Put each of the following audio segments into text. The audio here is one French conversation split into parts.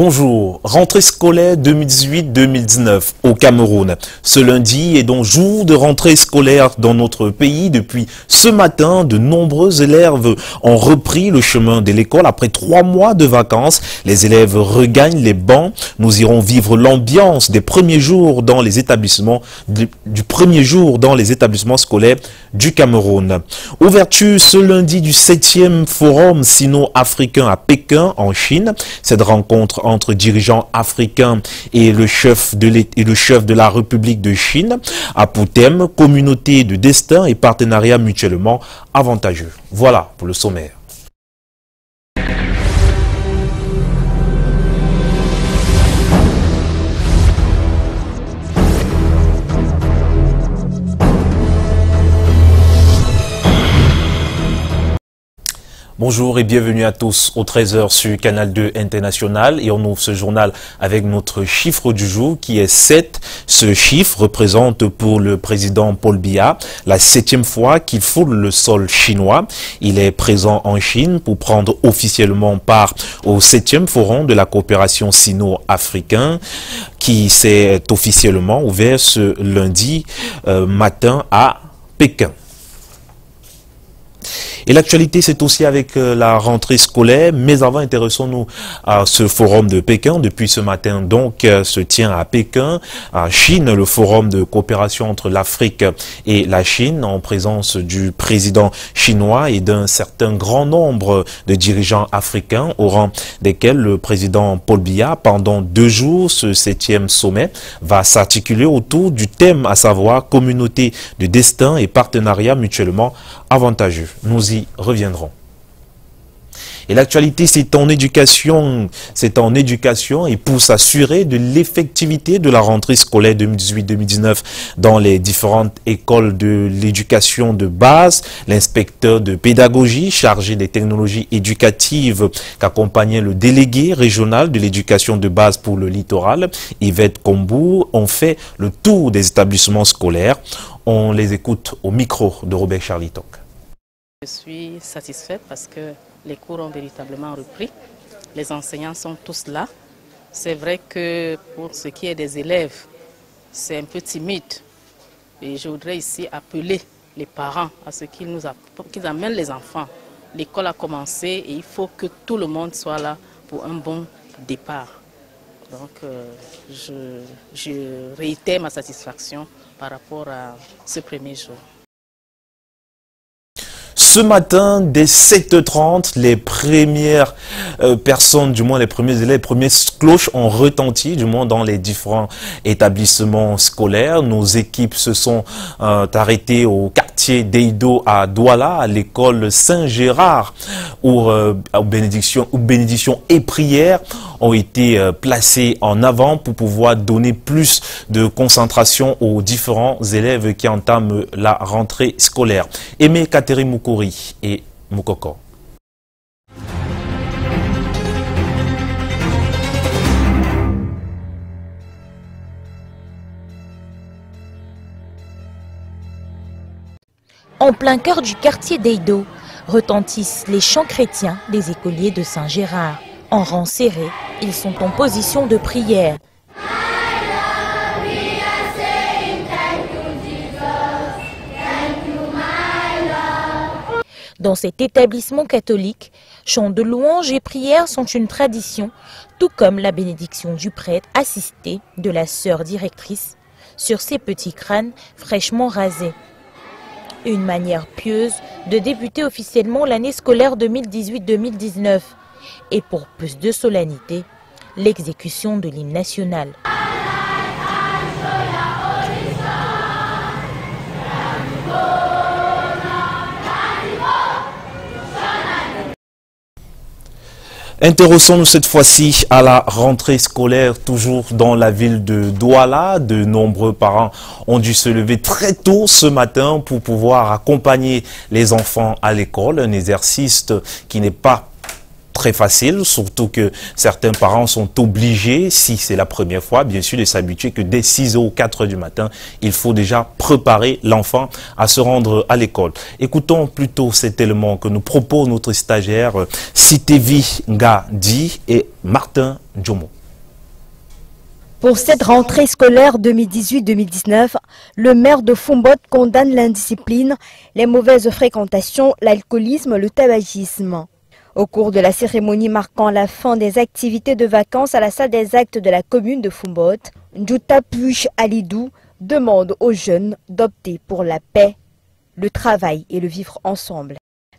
Bonjour, rentrée scolaire 2018-2019 au Cameroun. Ce lundi est donc jour de rentrée scolaire dans notre pays. Depuis ce matin, de nombreux élèves ont repris le chemin de l'école après 3 mois de vacances. Les élèves regagnent les bancs. Nous irons vivre l'ambiance des premiers jours dans les établissements du premier jour dans les établissements scolaires du Cameroun. Ouverture ce lundi du 7e forum sino-africain à Pékin en Chine. Cette rencontre entre dirigeants africains et le chef de la République de Chine a pour thème communauté de destin et partenariat mutuellement avantageux. Voilà pour le sommaire. Bonjour et bienvenue à tous au 13h sur Canal 2 International et on ouvre ce journal avec notre chiffre du jour qui est 7. Ce chiffre représente pour le président Paul Biya la 7e fois qu'il foule le sol chinois. Il est présent en Chine pour prendre officiellement part au 7e forum de la coopération sino-africaine qui s'est officiellement ouvert ce lundi matin à Pékin. Et l'actualité, c'est aussi avec la rentrée scolaire. Mais avant, intéressons-nous à ce forum de Pékin. Depuis ce matin, donc, se tient à Pékin, à Chine, le forum de coopération entre l'Afrique et la Chine, en présence du président chinois et d'un certain grand nombre de dirigeants africains, au rang desquels le président Paul Biya, pendant 2 jours, ce 7e sommet, va s'articuler autour du thème, à savoir communauté de destin et partenariat mutuellement avantageux. Nous y reviendrons. Et l'actualité, c'est en éducation et pour s'assurer de l'effectivité de la rentrée scolaire 2018-2019 dans les différentes écoles de l'éducation de base, l'inspecteur de pédagogie chargé des technologies éducatives qu'accompagnait le délégué régional de l'éducation de base pour le littoral, Yvette Kombu, ont fait le tour des établissements scolaires. On les écoute au micro de Robert Charlitok. Je suis satisfaite parce que les cours ont véritablement repris. Les enseignants sont tous là. C'est vrai que pour ce qui est des élèves, c'est un peu timide. Et je voudrais ici appeler les parents à ce qu'ils amènent les enfants. L'école a commencé et il faut que tout le monde soit là pour un bon départ. Donc je réitère ma satisfaction par rapport à ce premier jour. Ce matin, dès 7h30, les premières personnes, du moins les premiers élèves, les premières cloches ont retenti, du moins dans les différents établissements scolaires. Nos équipes se sont arrêtées au quartier d'Eido à Douala, à l'école Saint-Gérard, où bénédiction et prière ont été placées en avant pour pouvoir donner plus de concentration aux différents élèves qui entament la rentrée scolaire. Aimé Catherine Moukouri et Moukoko. En plein cœur du quartier d'Eido, retentissent les chants chrétiens des écoliers de Saint-Gérard. En rang serré, ils sont en position de prière. Dans cet établissement catholique, chants de louanges et prières sont une tradition, tout comme la bénédiction du prêtre assisté de la sœur directrice sur ses petits crânes fraîchement rasés. Une manière pieuse de débuter officiellement l'année scolaire 2018-2019 et pour plus de solennité, l'exécution de l'hymne national. Intéressons-nous cette fois-ci à la rentrée scolaire, toujours dans la ville de Douala. De nombreux parents ont dû se lever très tôt ce matin pour pouvoir accompagner les enfants à l'école, un exercice qui n'est pas très facile, surtout que certains parents sont obligés, si c'est la première fois, bien sûr, de s'habituer que dès 6h ou 4h du matin, il faut déjà préparer l'enfant à se rendre à l'école. Écoutons plutôt cet élément que nous propose notre stagiaire Sitevi Ngadi et Martin Djomo. Pour cette rentrée scolaire 2018-2019, le maire de Foumbot condamne l'indiscipline, les mauvaises fréquentations, l'alcoolisme, le tabagisme. Au cours de la cérémonie marquant la fin des activités de vacances à la salle des actes de la commune de Foumbot, Ndjouta Puch Alidou demande aux jeunes d'opter pour la paix, le travail et le vivre ensemble.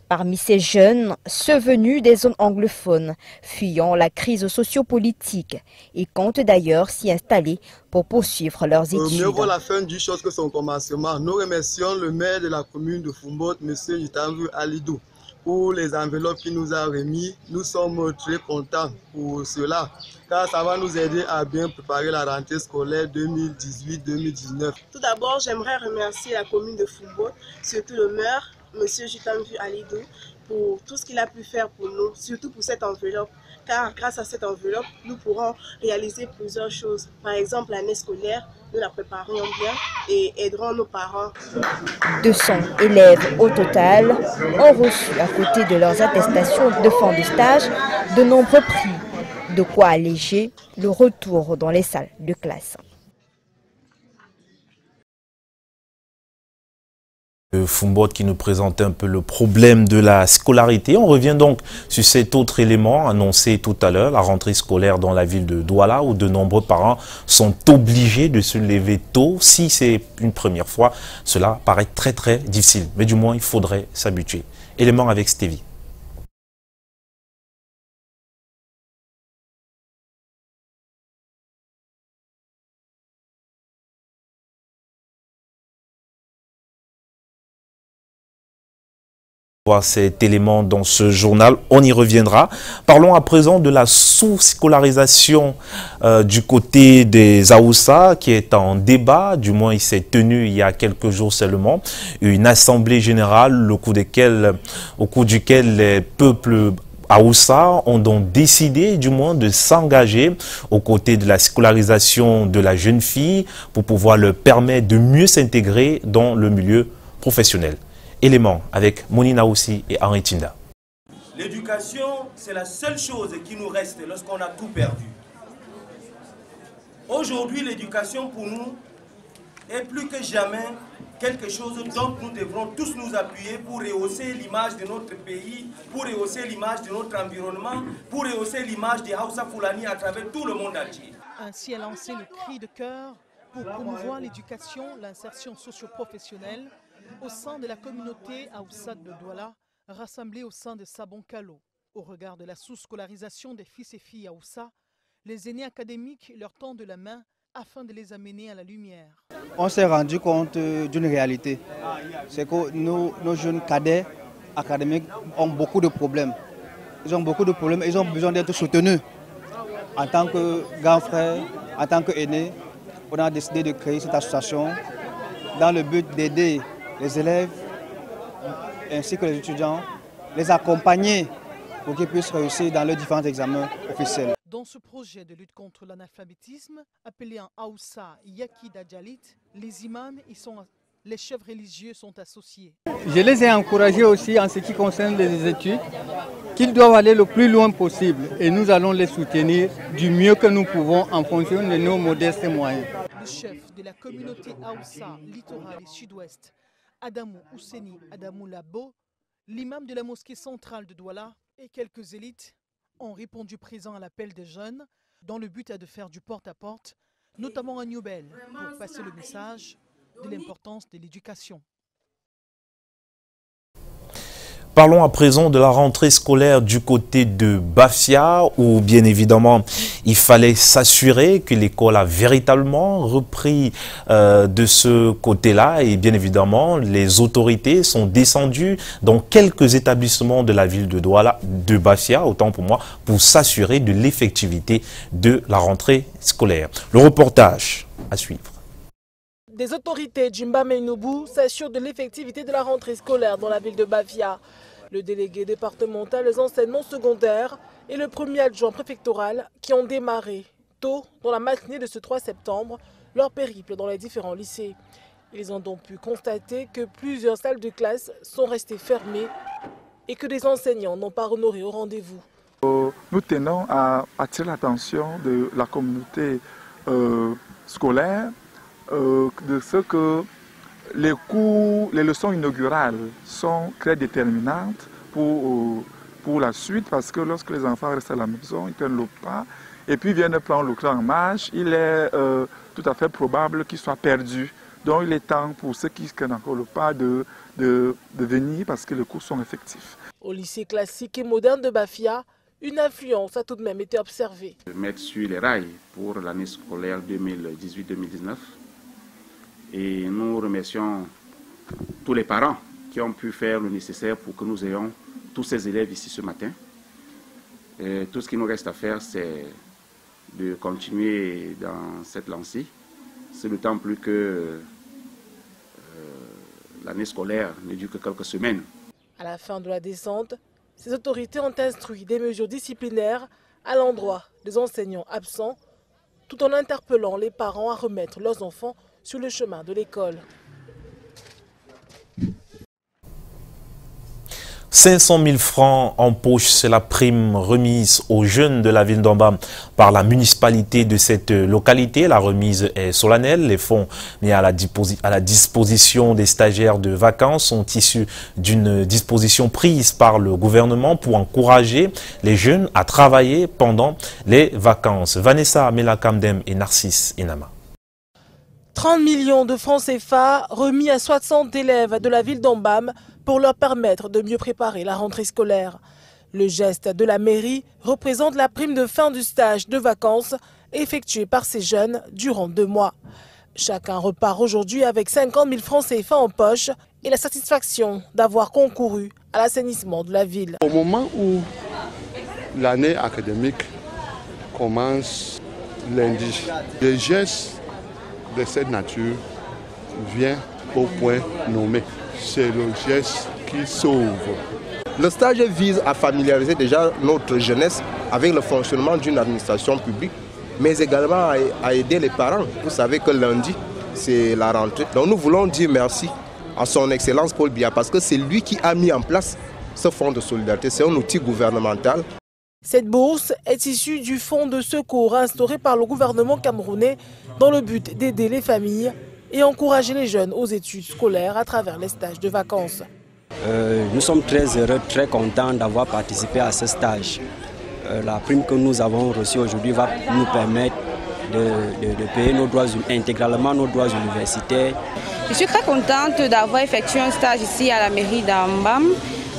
Parmi ces jeunes, ceux venus des zones anglophones, fuyant la crise sociopolitique, et comptent d'ailleurs s'y installer pour poursuivre leurs études. Mieux vaut la fin d'une chose que son commencement. Nous remercions le maire de la commune de Foumbot, M. Ndjouta Alidou, pour les enveloppes qu'il nous a remis. Nous sommes très contents pour cela, car ça va nous aider à bien préparer la rentrée scolaire 2018-2019. Tout d'abord, j'aimerais remercier la commune de Foumbot, surtout le maire, M. Ndjouta Alidou, pour tout ce qu'il a pu faire pour nous, surtout pour cette enveloppe. Car grâce à cette enveloppe, nous pourrons réaliser plusieurs choses. Par exemple, l'année scolaire, nous la préparions bien et aiderons nos parents. 200 élèves au total ont reçu, à côté de leurs attestations de fin de stage, de nombreux prix. De quoi alléger le retour dans les salles de classe. Foumbot qui nous présente un peu le problème de la scolarité. On revient donc sur cet autre élément annoncé tout à l'heure, la rentrée scolaire dans la ville de Douala, où de nombreux parents sont obligés de se lever tôt. Si c'est une première fois, cela paraît très difficile, mais du moins il faudrait s'habituer. Élément avec Stevie. Voir cet élément dans ce journal, on y reviendra. Parlons à présent de la sous-scolarisation du côté des Aoussa qui est en débat, du moins il s'est tenu il y a quelques jours seulement, une assemblée générale au cours duquel les peuples Aoussa ont donc décidé du moins de s'engager aux côtés de la scolarisation de la jeune fille pour pouvoir leur permettre de mieux s'intégrer dans le milieu professionnel. Élément avec Monina aussi et Henri Tinda. L'éducation, c'est la seule chose qui nous reste lorsqu'on a tout perdu. Aujourd'hui, l'éducation pour nous est plus que jamais quelque chose dont nous devrons tous nous appuyer pour rehausser l'image de notre pays, pour rehausser l'image de notre environnement, pour rehausser l'image des Hausa Fulani à travers tout le monde entier. Ainsi a lancé le cri de cœur pour promouvoir l'éducation, l'insertion socio-professionnelle au sein de la communauté Aoussa de Douala, rassemblée au sein de Sabon Kalo. Au regard de la sous-scolarisation des fils et filles Aoussa, les aînés académiques leur tendent la main afin de les amener à la lumière. On s'est rendu compte d'une réalité, c'est que nos jeunes cadets académiques ont beaucoup de problèmes. Ils ont beaucoup de problèmes et ils ont besoin d'être soutenus. En tant que grands frères, en tant qu'aînés, on a décidé de créer cette association dans le but d'aider les élèves ainsi que les étudiants, les accompagner pour qu'ils puissent réussir dans leurs différents examens officiels. Dans ce projet de lutte contre l'analphabétisme, appelé en Aoussa Yaki Dajalit, les imams les chefs religieux sont associés. Je les ai encouragés aussi en ce qui concerne les études, qu'ils doivent aller le plus loin possible et nous allons les soutenir du mieux que nous pouvons en fonction de nos modestes moyens. Le chef de la communauté Aoussa, littoral et sud-ouest, Adamou Ousseni Adamou Labo, l'imam de la mosquée centrale de Douala et quelques élites ont répondu présent à l'appel des jeunes dans le but de faire du porte-à-porte, notamment à Newbel, pour passer le message de l'importance de l'éducation. Parlons à présent de la rentrée scolaire du côté de Bafia, où bien évidemment il fallait s'assurer que l'école a véritablement repris de ce côté-là, et bien évidemment les autorités sont descendues dans quelques établissements de la ville de Douala, de Bafia, autant pour moi, pour s'assurer de l'effectivité de la rentrée scolaire. Le reportage à suivre. Des autorités Djimba Meinoubou s'assurent de l'effectivité de la rentrée scolaire dans la ville de Bafia. Le délégué départemental des enseignements secondaires et le premier adjoint préfectoral qui ont démarré tôt dans la matinée de ce 3 septembre leur périple dans les différents lycées. Ils ont donc pu constater que plusieurs salles de classe sont restées fermées et que des enseignants n'ont pas honoré au rendez-vous. Nous tenons à attirer l'attention de la communauté scolaire de ce que les leçons inaugurales sont très déterminantes pour la suite, parce que lorsque les enfants restent à la maison, ils prennent le pas et puis viennent prendre le train en marche, il est tout à fait probable qu'ils soient perdus. Donc il est temps pour ceux qui prennent encore le pas de venir, parce que les cours sont effectifs. Au lycée classique et moderne de Bafia, une influence a tout de même été observée. Mettre sur les rails pour l'année scolaire 2018-2019. Et nous remercions tous les parents qui ont pu faire le nécessaire pour que nous ayons tous ces élèves ici ce matin. Et tout ce qui nous reste à faire, c'est de continuer dans cette lancée. C'est d'autant plus que l'année scolaire ne dure que quelques semaines. À la fin de la descente, ces autorités ont instruit des mesures disciplinaires à l'endroit des enseignants absents, tout en interpellant les parents à remettre leurs enfants sur le chemin de l'école. 500 000 francs en poche, c'est la prime remise aux jeunes de la ville d'Ambam par la municipalité de cette localité. La remise est solennelle. Les fonds mis à la disposition des stagiaires de vacances sont issus d'une disposition prise par le gouvernement pour encourager les jeunes à travailler pendant les vacances. Vanessa Melakamdem et Narcisse Inama. 30 millions de francs CFA remis à 60 élèves de la ville d'Ambam pour leur permettre de mieux préparer la rentrée scolaire. Le geste de la mairie représente la prime de fin du stage de vacances effectué par ces jeunes durant 2 mois. Chacun repart aujourd'hui avec 50 000 francs CFA en poche et la satisfaction d'avoir concouru à l'assainissement de la ville. Au moment où l'année académique commence lundi, des gestes de cette nature vient au point nommé. C'est le geste qui sauve. Le stage vise à familiariser déjà notre jeunesse avec le fonctionnement d'une administration publique, mais également à aider les parents. Vous savez que lundi, c'est la rentrée. Donc nous voulons dire merci à son Excellence Paul Biya, parce que c'est lui qui a mis en place ce fonds de solidarité. C'est un outil gouvernemental. Cette bourse est issue du fonds de secours instauré par le gouvernement camerounais dans le but d'aider les familles et encourager les jeunes aux études scolaires à travers les stages de vacances. Nous sommes très heureux, très contents d'avoir participé à ce stage. La prime que nous avons reçue aujourd'hui va nous permettre de payer intégralement nos droits universitaires. Je suis très contente d'avoir effectué un stage ici à la mairie d'Ambam.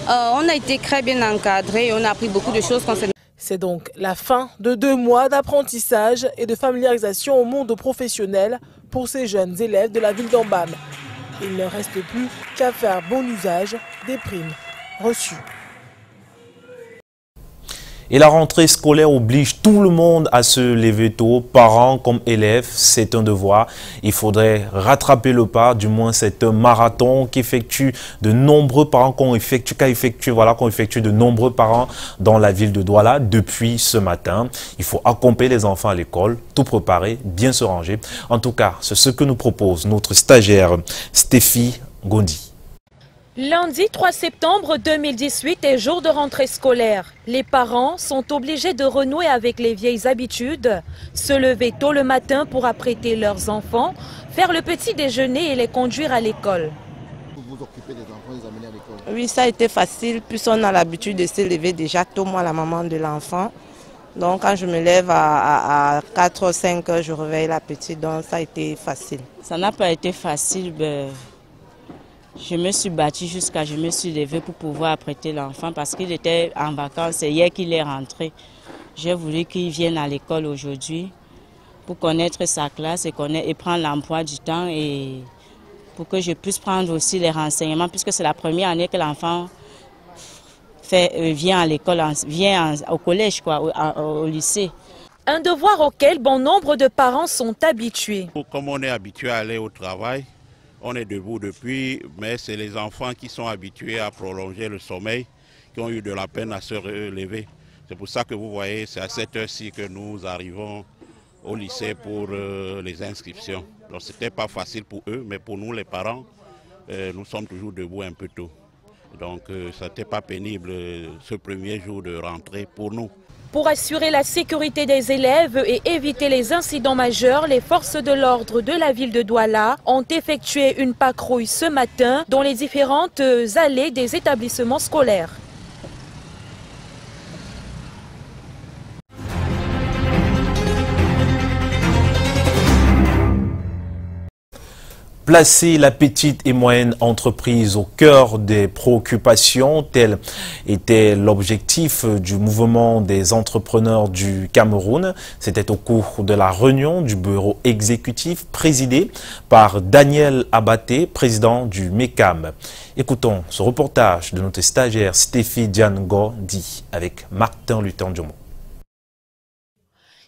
On a été très bien encadrés et on a appris beaucoup de choses concernant. C'est donc la fin de 2 mois d'apprentissage et de familiarisation au monde professionnel pour ces jeunes élèves de la ville d'Ambam. Il ne reste plus qu'à faire bon usage des primes reçues. Et la rentrée scolaire oblige tout le monde à se lever tôt, parents comme élèves, c'est un devoir. Il faudrait rattraper le pas, du moins c'est un marathon qu'effectuent de nombreux parents, qu'on effectue de nombreux parents dans la ville de Douala depuis ce matin. Il faut accompagner les enfants à l'école, tout préparer, bien se ranger. En tout cas, c'est ce que nous propose notre stagiaire Stéphie Gondi. Lundi 3 septembre 2018 est jour de rentrée scolaire. Les parents sont obligés de renouer avec les vieilles habitudes, se lever tôt le matin pour apprêter leurs enfants, faire le petit déjeuner et les conduire à l'école. Vous occupez des enfants, les amener à l'école? Oui, ça a été facile, puisqu'on a l'habitude de se lever déjà tôt, moi la maman de l'enfant. Donc quand je me lève à 4 ou 5 heures, je réveille la petite, donc ça a été facile. Ça n'a pas été facile, je me suis battue jusqu'à je me suis levée pour pouvoir apprêter l'enfant parce qu'il était en vacances. C'est hier qu'il est rentré. J'ai voulu qu'il vienne à l'école aujourd'hui pour connaître sa classe et prendre l'emploi du temps et pour que je puisse prendre aussi les renseignements puisque c'est la première année que l'enfant vient à l'école, vient au collège, au lycée. Un devoir auquel bon nombre de parents sont habitués. Comme on est habitué à aller au travail, on est debout depuis, mais c'est les enfants qui sont habitués à prolonger le sommeil. qui ont eu de la peine à se relever. C'est pour ça que vous voyez, c'est à cette heure-ci que nous arrivons au lycée pour les inscriptions. Donc ce n'était pas facile pour eux, mais pour nous les parents, nous sommes toujours debout un peu tôt. Donc ça n'était pas pénible ce premier jour de rentrée pour nous. Pour assurer la sécurité des élèves et éviter les incidents majeurs, les forces de l'ordre de la ville de Douala ont effectué une patrouille ce matin dans les différentes allées des établissements scolaires. Placer la petite et moyenne entreprise au cœur des préoccupations, tel était l'objectif du mouvement des entrepreneurs du Cameroun. C'était au cours de la réunion du bureau exécutif présidé par Daniel Abaté, président du MECAM. Écoutons ce reportage de notre stagiaire Stéphie Diango-Di avec Martin Luther Ndiomo.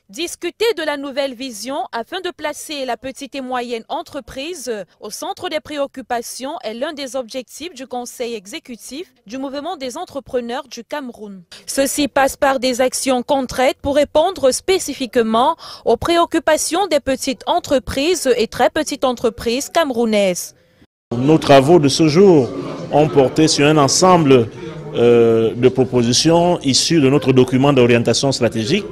Discuter de la nouvelle vision afin de placer la petite et moyenne entreprise au centre des préoccupations est l'un des objectifs du conseil exécutif du mouvement des entrepreneurs du Cameroun. Ceci passe par des actions concrètes pour répondre spécifiquement aux préoccupations des petites entreprises et très petites entreprises camerounaises. Nos travaux de ce jour ont porté sur un ensemble de propositions issues de notre document d'orientation stratégique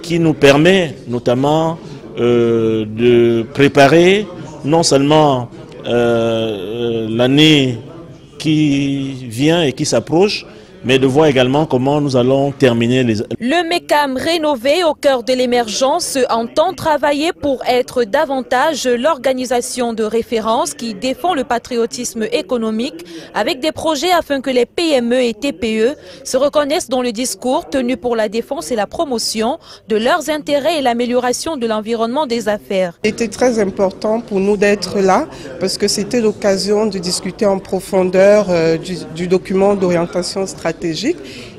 qui nous permet notamment de préparer non seulement l'année qui vient et qui s'approche, mais de voir également comment nous allons terminer les... Le MECAM rénové au cœur de l'émergence entend travailler pour être davantage l'organisation de référence qui défend le patriotisme économique avec des projets afin que les PME et TPE se reconnaissent dans le discours tenu pour la défense et la promotion de leurs intérêts et l'amélioration de l'environnement des affaires. C'était très important pour nous d'être là parce que c'était l'occasion de discuter en profondeur du document d'orientation stratégique.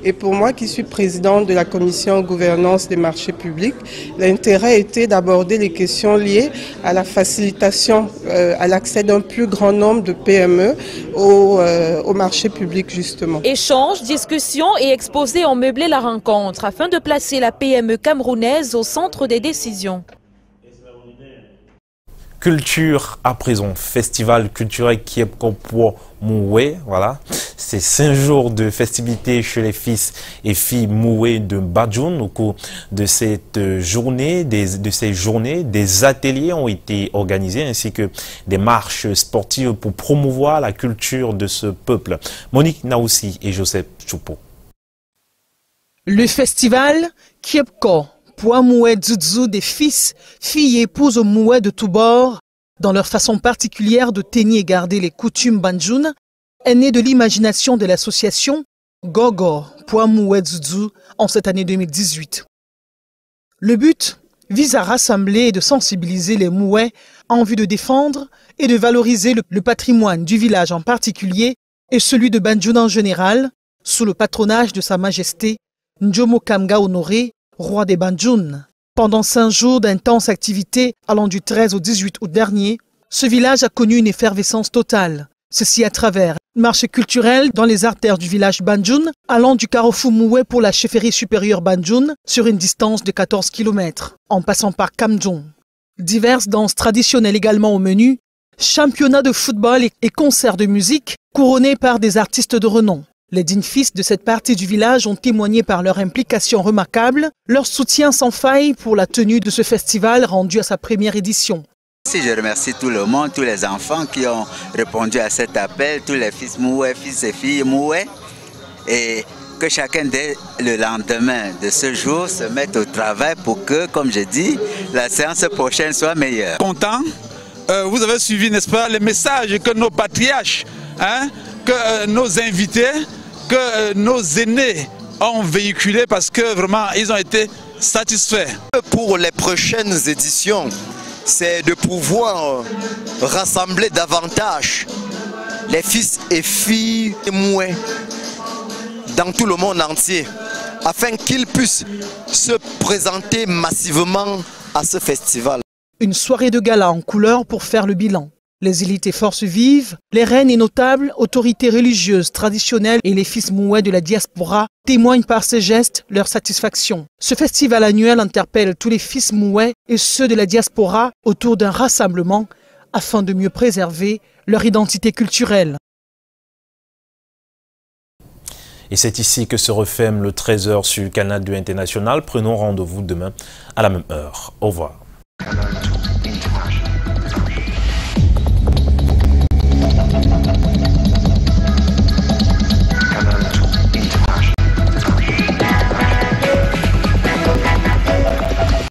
Et pour moi qui suis présidente de la commission gouvernance des marchés publics, l'intérêt était d'aborder les questions liées à la facilitation, à l'accès d'un plus grand nombre de PME au marché public justement. Échanges, discussions et exposés ont meublé la rencontre afin de placer la PME camerounaise au centre des décisions. Culture à présent, festival culturel qui est pour Moué, voilà. C'est 5 jours de festivités chez les fils et filles Moué de Badjoun. Au cours de cette journée, des ateliers ont été organisés ainsi que des marches sportives pour promouvoir la culture de ce peuple. Monique Naoussi et Joseph Choupo. Le festival Kiepko Poa Moué Dzudzu des fils, filles et épouses Moué de tous bords, dans leur façon particulière de tenir et garder les coutumes Bandjoun, est né de l'imagination de l'association Gogo Poa Moué Dzudzu en cette année 2018. Le but vise à rassembler et de sensibiliser les Moué en vue de défendre et de valoriser le patrimoine du village en particulier et celui de Bandjoun en général, sous le patronage de Sa Majesté Ndjomo Kamga Honoré, roi des Bandjoun. Pendant 5 jours d'intenses activités allant du 13 au 18 août dernier, ce village a connu une effervescence totale. Ceci à travers un marché culturel dans les artères du village Bandjoun, allant du carrefour Moué pour la chefferie supérieure Bandjoun sur une distance de 14 km, en passant par Kamdjong. Diverses danses traditionnelles également au menu, championnats de football et concerts de musique couronnés par des artistes de renom. Les dignes fils de cette partie du village ont témoigné par leur implication remarquable, leur soutien sans faille pour la tenue de ce festival rendu à sa première édition. Je remercie tout le monde, tous les enfants qui ont répondu à cet appel, tous les fils Moué, fils et filles Moué, et que chacun dès le lendemain de ce jour se mette au travail pour que, comme je dis, la séance prochaine soit meilleure. Content, vous avez suivi, n'est-ce pas, les messages que nos patriarches, que nos invités, que nos aînés ont véhiculés parce que vraiment ils ont été satisfaits. Pour les prochaines éditions, c'est de pouvoir rassembler davantage les fils et filles Moué dans tout le monde entier afin qu'ils puissent se présenter massivement à ce festival. Une soirée de gala en couleur pour faire le bilan. Les élites et forces vives, les reines et notables, autorités religieuses traditionnelles et les fils mouets de la diaspora témoignent par ces gestes leur satisfaction. Ce festival annuel interpelle tous les fils mouets et ceux de la diaspora autour d'un rassemblement afin de mieux préserver leur identité culturelle. Et c'est ici que se referme le 13h sur Canal 2 International. Prenons rendez-vous demain à la même heure. Au revoir.